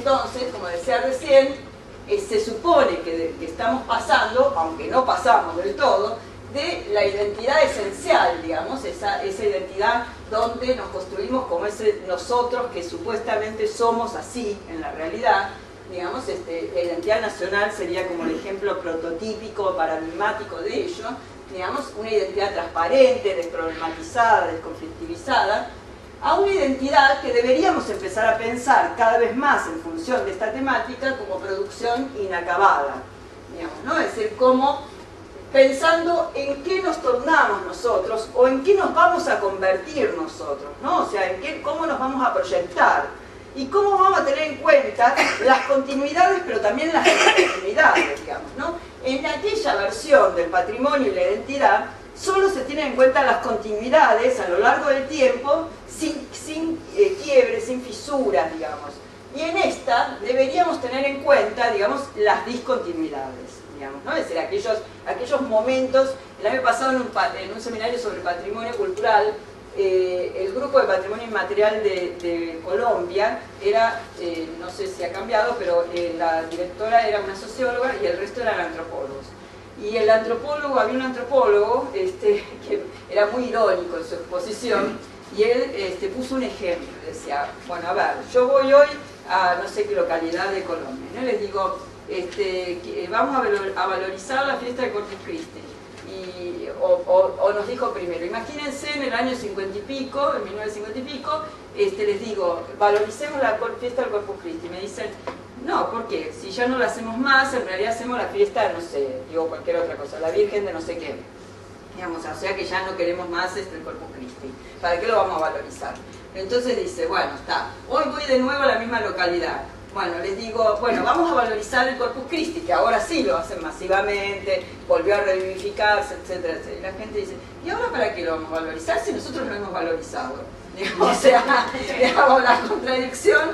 entonces, como decía recién, se supone que estamos pasando, aunque no pasamos del todo, de la identidad esencial, digamos, esa identidad donde nos construimos como ese nosotros que supuestamente somos así en la realidad, digamos, la identidad nacional sería como el ejemplo prototípico, paradigmático de ello, digamos, una identidad transparente, desproblematizada, desconflictivizada, a una identidad que deberíamos empezar a pensar cada vez más en función de esta temática como producción inacabada, digamos, ¿no? Es decir, como pensando en qué nos tornamos nosotros o en qué nos vamos a convertir nosotros, ¿no? O sea, cómo nos vamos a proyectar y cómo vamos a tener en cuenta las continuidades, pero también las discontinuidades, digamos, ¿no? En aquella versión del patrimonio y la identidad, solo se tienen en cuenta las continuidades a lo largo del tiempo, sin quiebres, sin fisuras, digamos. Y en esta deberíamos tener en cuenta, digamos, las discontinuidades, digamos, ¿no? Es decir, aquellos momentos. El año pasado en un seminario sobre patrimonio cultural, el grupo de patrimonio inmaterial de Colombia era, no sé si ha cambiado, pero la directora era una socióloga y el resto eran antropólogos. Y había un antropólogo que era muy irónico en su exposición, y él puso un ejemplo, decía, bueno, a ver, yo voy hoy a no sé qué localidad de Colombia, ¿no? Les digo, vamos a valorizar la fiesta de Corpus Christi. O nos dijo primero, imagínense en el año 50 y pico, en 1950 y pico, les digo, valoricemos la fiesta del Corpus Christi. Me dicen, no, ¿por qué? Si ya no la hacemos más, en realidad hacemos la fiesta, no sé, digo cualquier otra cosa, la Virgen de no sé qué. Digamos, o sea que ya no queremos más el Corpus Christi. ¿Para qué lo vamos a valorizar? Entonces dice, bueno, está, hoy voy de nuevo a la misma localidad. Bueno, les digo, bueno, vamos a valorizar el Corpus Christi, que ahora sí lo hacen masivamente, volvió a revivificarse, etcétera, etcétera. Y la gente dice, ¿y ahora para qué lo vamos a valorizar si nosotros lo hemos valorizado? O sea, digamos, la contradicción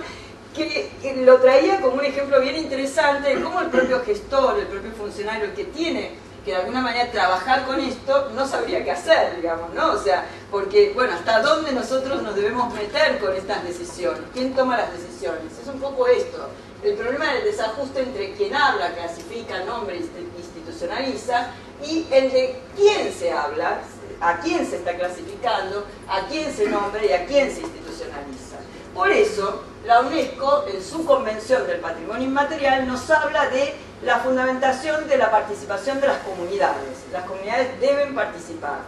que lo traía como un ejemplo bien interesante de cómo el propio gestor, el propio funcionario, el que tiene que de alguna manera trabajar con esto, no sabría qué hacer, digamos, ¿no? O sea, porque, bueno, ¿hasta dónde nosotros nos debemos meter con estas decisiones? ¿Quién toma las decisiones? Es un poco esto. El problema del desajuste entre quien habla, clasifica, nombra, institucionaliza, y el de quién se habla, a quién se está clasificando, a quién se nombra y a quién se institucionaliza. Por eso, la UNESCO, en su Convención del Patrimonio Inmaterial, nos habla de la fundamentación de la participación de las comunidades. Las comunidades deben participar.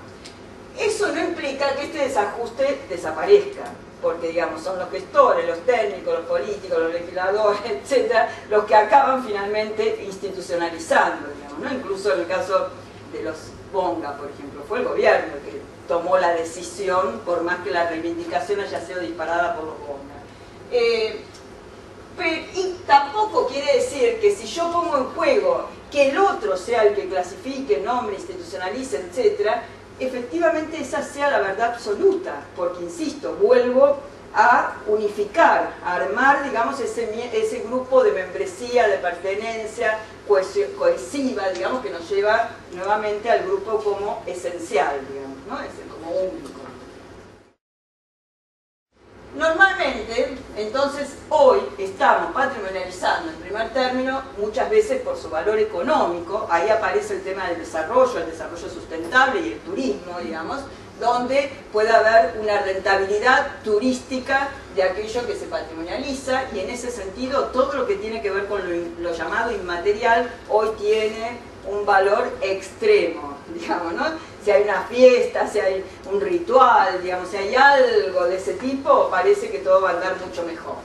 Eso no implica que este desajuste desaparezca, porque, digamos, son los gestores, los técnicos, los políticos, los legisladores, etcétera, los que acaban finalmente institucionalizando, digamos, ¿no? Incluso en el caso de los Bonga, por ejemplo, fue el gobierno el que tomó la decisión, por más que la reivindicación haya sido disparada por los Bonga. Y tampoco quiere decir que si yo pongo en juego que el otro sea el que clasifique, nombre, institucionalice, etc., efectivamente esa sea la verdad absoluta, porque, insisto, vuelvo a unificar, a armar, digamos, ese grupo de membresía, de pertenencia cohesiva, digamos, que nos lleva nuevamente al grupo como esencial, digamos, ¿no? Es como único. Normalmente, entonces, hoy estamos patrimonializando en primer término, muchas veces por su valor económico. Ahí aparece el tema del desarrollo, el desarrollo sustentable y el turismo, digamos, donde puede haber una rentabilidad turística de aquello que se patrimonializa, y en ese sentido todo lo que tiene que ver con lo llamado inmaterial hoy tiene un valor extremo, digamos, ¿no? Si hay una fiesta, si hay un ritual, digamos, si hay algo de ese tipo, parece que todo va a andar mucho mejor.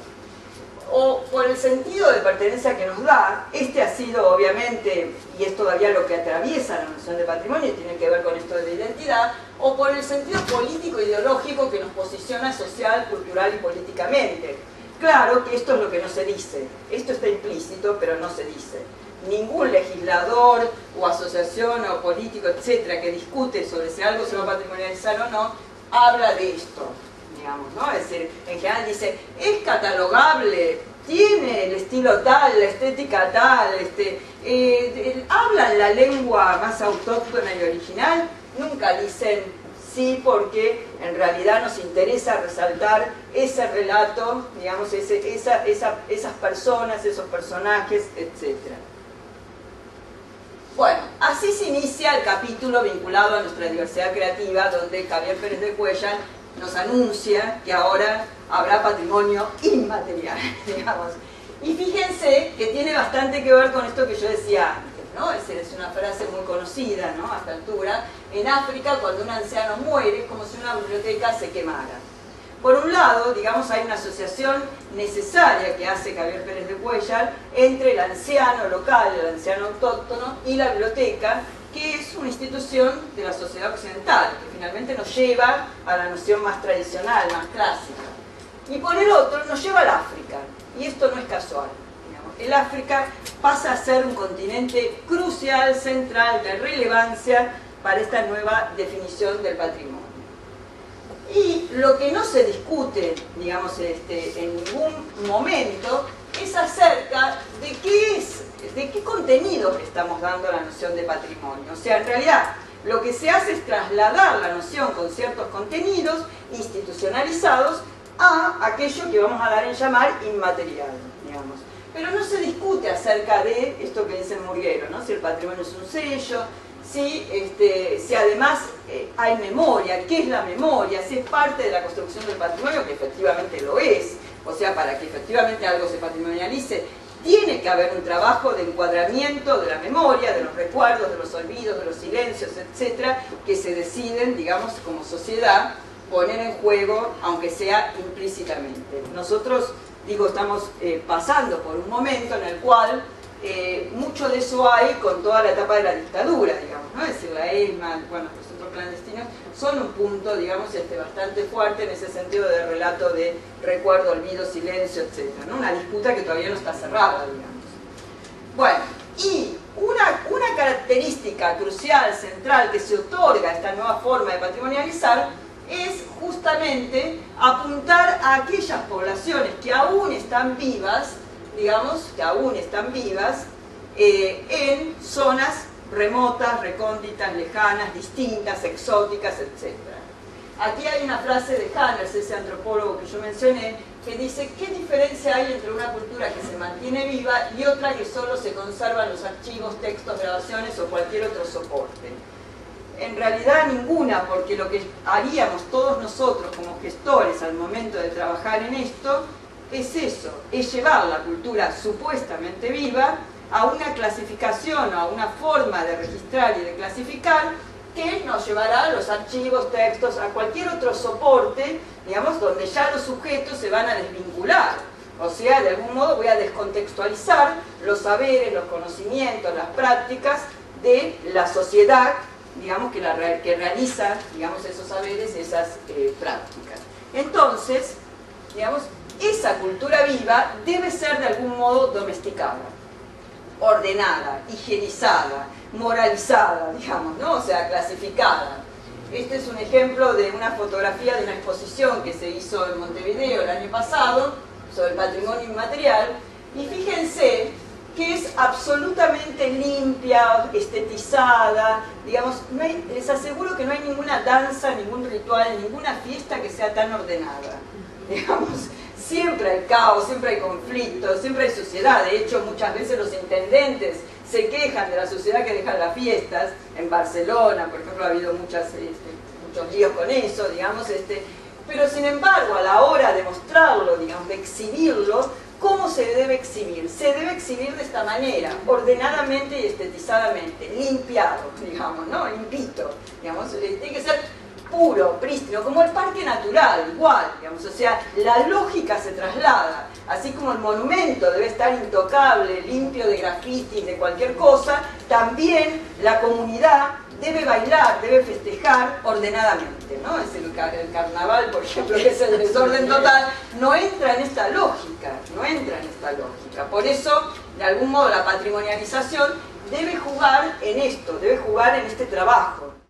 O por el sentido de pertenencia que nos da, ha sido obviamente, y es todavía lo que atraviesa la noción de patrimonio, y tiene que ver con esto de la identidad, o por el sentido político ideológico que nos posiciona social, cultural y políticamente. Claro que esto es lo que no se dice, esto está implícito, pero no se dice. Ningún legislador o asociación o político, etcétera, que discute sobre si algo se va a patrimonializar o no, habla de esto, digamos, ¿no? Es decir, en general dice, es catalogable, tiene el estilo tal, la estética tal, hablan la lengua más autóctona y original, nunca dicen sí porque en realidad nos interesa resaltar ese relato, digamos, esas personas, esos personajes, etc. Bueno, así se inicia el capítulo vinculado a nuestra diversidad creativa, donde Javier Pérez de Cuéllar nos anuncia que ahora habrá patrimonio inmaterial, digamos. Y fíjense que tiene bastante que ver con esto que yo decía antes, ¿no? Es una frase muy conocida, ¿no? A esta altura. En África, cuando un anciano muere, es como si una biblioteca se quemara. Por un lado, digamos, hay una asociación necesaria que hace Javier Pérez de Cuéllar entre el anciano local, el anciano autóctono y la biblioteca, que es una institución de la sociedad occidental, que finalmente nos lleva a la noción más tradicional, más clásica. Y por el otro, nos lleva al África, y esto no es casual. Digamos. El África pasa a ser un continente crucial, central, de relevancia para esta nueva definición del patrimonio. Y lo que no se discute, digamos, en ningún momento, es acerca de qué contenidos le estamos dando a la noción de patrimonio. O sea, en realidad, lo que se hace es trasladar la noción con ciertos contenidos institucionalizados a aquello que vamos a dar en llamar inmaterial, digamos. Pero no se discute acerca de esto que dice Murguero, ¿no? Si el patrimonio es un sello, si además hay memoria, ¿qué es la memoria? Si es parte de la construcción del patrimonio, que efectivamente lo es, o sea, para que efectivamente algo se patrimonialice, tiene que haber un trabajo de encuadramiento de la memoria, de los recuerdos, de los olvidos, de los silencios, etcétera, que se deciden, digamos, como sociedad, poner en juego, aunque sea implícitamente. Nosotros, digo, estamos pasando por un momento en el cual mucho de eso hay con toda la etapa de la dictadura, digamos, ¿no? Es decir, la ESMA, bueno, los centros clandestinos son un punto, digamos, bastante fuerte en ese sentido de relato de recuerdo, olvido, silencio, etc., ¿no? Una disputa que todavía no está cerrada, digamos. Bueno, y una característica crucial, central, que se otorga a esta nueva forma de patrimonializar es justamente apuntar a aquellas poblaciones que aún están vivas, digamos, que aún están vivas en zonas remotas, recónditas, lejanas, distintas, exóticas, etc. Aquí hay una frase de Hanners, ese antropólogo que yo mencioné, que dice: ¿qué diferencia hay entre una cultura que se mantiene viva y otra que solo se conservan los archivos, textos, grabaciones o cualquier otro soporte? En realidad ninguna, porque lo que haríamos todos nosotros como gestores al momento de trabajar en esto es eso, es llevar la cultura supuestamente viva a una clasificación, a una forma de registrar y de clasificar que nos llevará a los archivos, textos, a cualquier otro soporte, digamos, donde ya los sujetos se van a desvincular. O sea, de algún modo voy a descontextualizar los saberes, los conocimientos, las prácticas de la sociedad, digamos, que realiza, digamos, esos saberes, esas prácticas. Entonces, digamos, esa cultura viva debe ser de algún modo domesticada, ordenada, higienizada, moralizada, digamos, ¿no? O sea, clasificada. Este es un ejemplo de una fotografía de una exposición que se hizo en Montevideo el año pasado sobre el patrimonio inmaterial, y fíjense que es absolutamente limpia, estetizada, digamos, les aseguro que no hay ninguna danza, ningún ritual, ninguna fiesta que sea tan ordenada, digamos. Siempre hay caos, siempre hay conflictos, siempre hay suciedad. De hecho, muchas veces los intendentes se quejan de la suciedad que dejan las fiestas. En Barcelona, por ejemplo, ha habido muchos líos con eso, digamos. Pero sin embargo, a la hora de mostrarlo, digamos, de exhibirlo, ¿cómo se debe exhibir? Se debe exhibir de esta manera, ordenadamente y estetizadamente, limpiado, digamos, ¿no? Limpito, digamos, tiene que ser puro, prístino, como el parque natural, igual, digamos, o sea, la lógica se traslada, así como el monumento debe estar intocable, limpio de grafitis, de cualquier cosa, también la comunidad debe bailar, debe festejar ordenadamente, ¿no? Es el carnaval, por ejemplo, que es el desorden total, no entra en esta lógica, no entra en esta lógica. Por eso, de algún modo, la patrimonialización debe jugar en esto, debe jugar en este trabajo.